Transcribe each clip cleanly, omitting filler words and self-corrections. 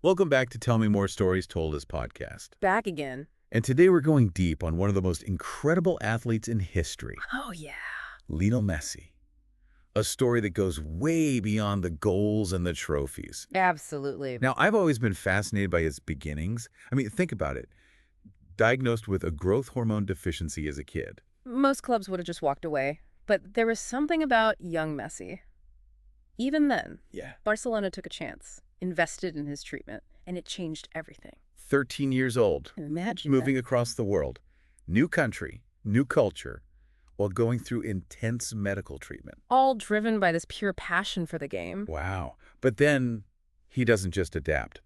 Welcome back to Tell Me More Stories Told as podcast. Back again. And today we're going deep on one of the most incredible athletes in history, Oh, yeah. Lionel Messi. A story that goes way beyond the goals and the trophies. Absolutely. Now, I've always been fascinated by his beginnings. I mean, think about it. Diagnosed with a growth hormone deficiency as a kid. Most clubs would have just walked away. But there was something about young Messi. Even then, Yeah. Barcelona took a chance, invested in his treatment, and it changed everything. 13 years old, Imagine moving that. across the world. New country, new culture, while going through intense medical treatment. All driven by this pure passion for the game. Wow. But then he doesn't just adapt.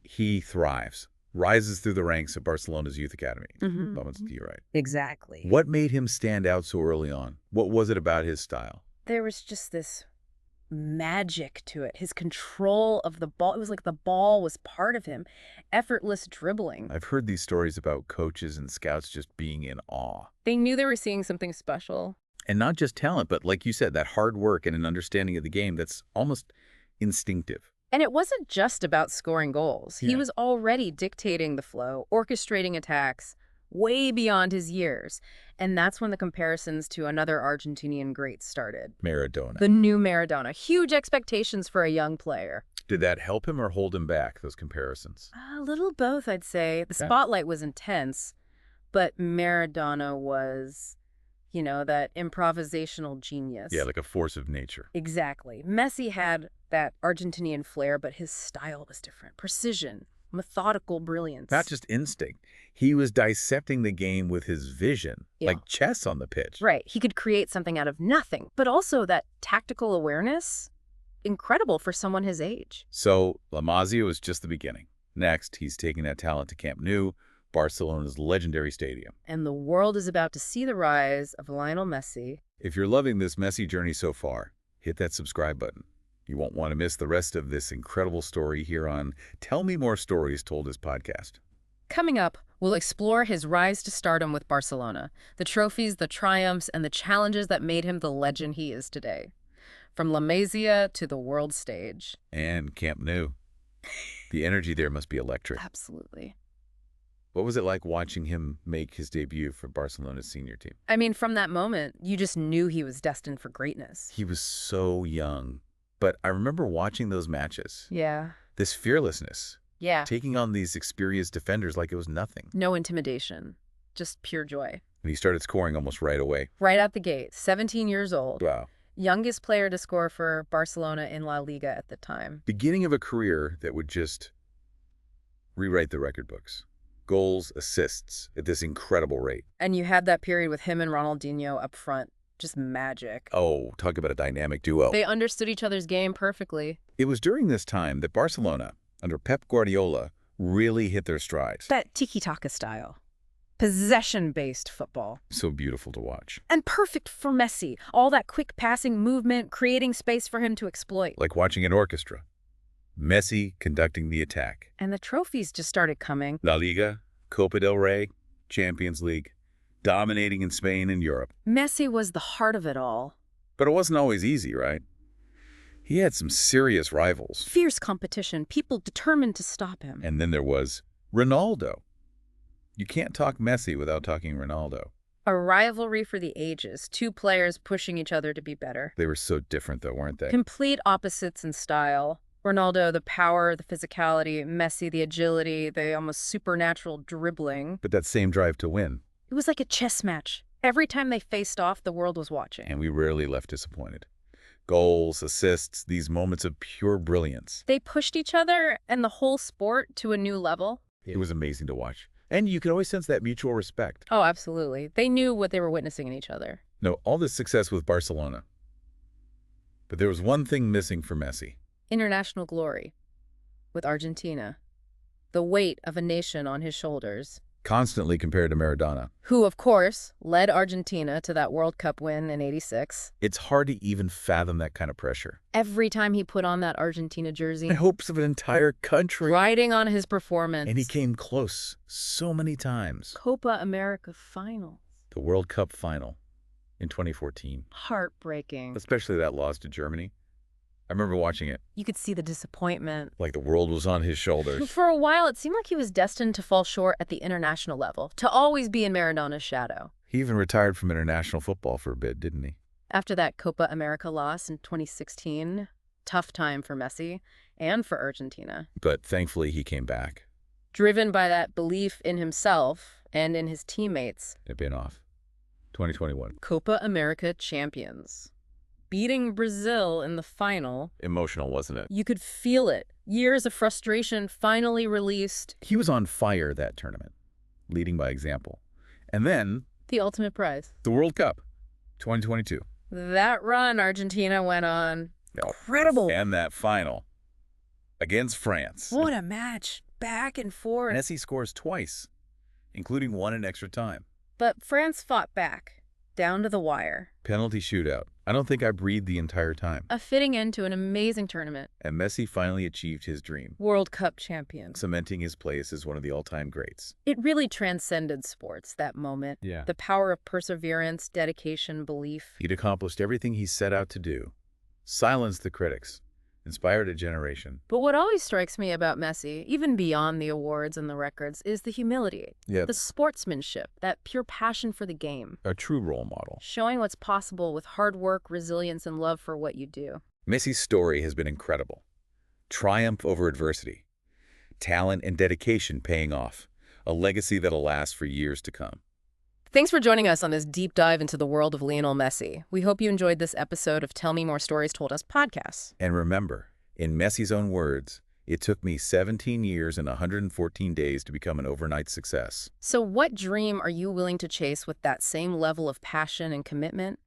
He thrives, rises through the ranks of Barcelona's youth academy. You're right. Exactly. What made him stand out so early on? What was it about his style? There was just this magic to it. His control of the ball. It was like the ball was part of him. Effortless dribbling. I've heard these stories about coaches and scouts just being in awe. They knew they were seeing something special. And not just talent, but like you said, that hard work and an understanding of the game that's almost instinctive. And it wasn't just about scoring goals. He Yeah. was already dictating the flow, orchestrating attacks way beyond his years. And that's when the comparisons to another Argentinian great started. Maradona. The new Maradona. Huge expectations for a young player. Did that help him or hold him back, those comparisons? A little both, I'd say. The Yeah. spotlight was intense, but Maradona was, that improvisational genius. Yeah, like a force of nature. Exactly. Messi had that Argentinian flair, but his style was different. Precision, methodical brilliance. Not just instinct. He was dissecting the game with his vision, Yeah. like chess on the pitch. Right. He could create something out of nothing, but also that tactical awareness, incredible for someone his age. So La Masia was just the beginning. Next, he's taking that talent to Camp Nou, Barcelona's legendary stadium. And the world is about to see the rise of Lionel Messi. If you're loving this Messi journey so far, hit that subscribe button. You won't want to miss the rest of this incredible story here on Tell Me More Stories Told as podcast. Coming up, we'll explore his rise to stardom with Barcelona, the trophies, the triumphs, and the challenges that made him the legend he is today. From La Masia to the world stage. And Camp Nou. The energy there must be electric. Absolutely. What was it like watching him make his debut for Barcelona's senior team? I mean, from that moment, you just knew he was destined for greatness. He was so young. But I remember watching those matches. Yeah. This fearlessness, Yeah. taking on these experienced defenders like it was nothing. No intimidation. Just pure joy. And he started scoring almost right away. Right out the gate, 17 years old. Wow. Youngest player to score for Barcelona in La Liga at the time. Beginning of a career that would just rewrite the record books. Goals, assists at this incredible rate. And you had that period with him and Ronaldinho up front. Just magic. Oh, talk about a dynamic duo. They understood each other's game perfectly. It was during this time that Barcelona, under Pep Guardiola, really hit their strides. That tiki-taka style. Possession-based football. So beautiful to watch. And perfect for Messi. All that quick passing movement, creating space for him to exploit. Like watching an orchestra. Messi conducting the attack. And the trophies just started coming. La Liga, Copa del Rey, Champions League, dominating in Spain and Europe. Messi was the heart of it all. But it wasn't always easy, right? He had some serious rivals. Fierce competition, people determined to stop him. And then there was Ronaldo. You can't talk Messi without talking Ronaldo. A rivalry for the ages, two players pushing each other to be better. They were so different, though, weren't they? Complete opposites in style. Ronaldo, the power, the physicality. Messi, the agility, the almost supernatural dribbling. But that same drive to win. It was like a chess match. Every time they faced off, the world was watching. And we rarely left disappointed. Goals, assists, these moments of pure brilliance. They pushed each other and the whole sport to a new level. It was amazing to watch. And you could always sense that mutual respect. Oh, absolutely. They knew what they were witnessing in each other. No, all this success with Barcelona. But there was one thing missing for Messi. International glory. With Argentina. The weight of a nation on his shoulders. Constantly compared to Maradona. Who, of course, led Argentina to that World Cup win in '86. It's hard to even fathom that kind of pressure. Every time he put on that Argentina jersey, The hopes of an entire country. riding on his performance. And he came close so many times. Copa America final. The World Cup final in 2014. Heartbreaking. Especially that loss to Germany. remember watching it, You could see the disappointment. like the world was on his shoulders. For a while, it seemed like he was destined to fall short at the international level, to always be in Maradona's shadow. He even retired from international football for a bit, didn't he? After that Copa America loss in 2016, tough time for Messi and for Argentina. But thankfully, he came back. Driven by that belief in himself and in his teammates, It paid off. 2021. Copa America champions. Beating Brazil in the final, Emotional, wasn't it? you could feel it. Years of frustration finally released. He was on fire that tournament, leading by example. And then, The ultimate prize. the World Cup, 2022. That run Argentina went on. Incredible. And that final against France. What a match. Back and forth. Messi scores twice, including one in extra time. But France fought back, down to the wire. Penalty shootout. I don't think I breathed the entire time. A fitting end to an amazing tournament. And Messi finally achieved his dream, World Cup champion. cementing his place as one of the all-time greats. It really transcended sports, that moment. Yeah. The power of perseverance, dedication, belief. He'd accomplished everything he set out to do. Silenced the critics. Inspired a generation. But what always strikes me about Messi, even beyond the awards and the records, is the humility, Yeah. the sportsmanship, that pure passion for the game, A true role model. showing what's possible with hard work, resilience, and love for what you do. Messi's story has been incredible. Triumph over adversity. Talent and dedication paying off. A legacy that'll last for years to come. Thanks for joining us on this deep dive into the world of Lionel Messi. We hope you enjoyed this episode of Tell Me More Stories Told Us podcast. And remember, in Messi's own words, it took me 17 years and 114 days to become an overnight success. So what dream are you willing to chase with that same level of passion and commitment?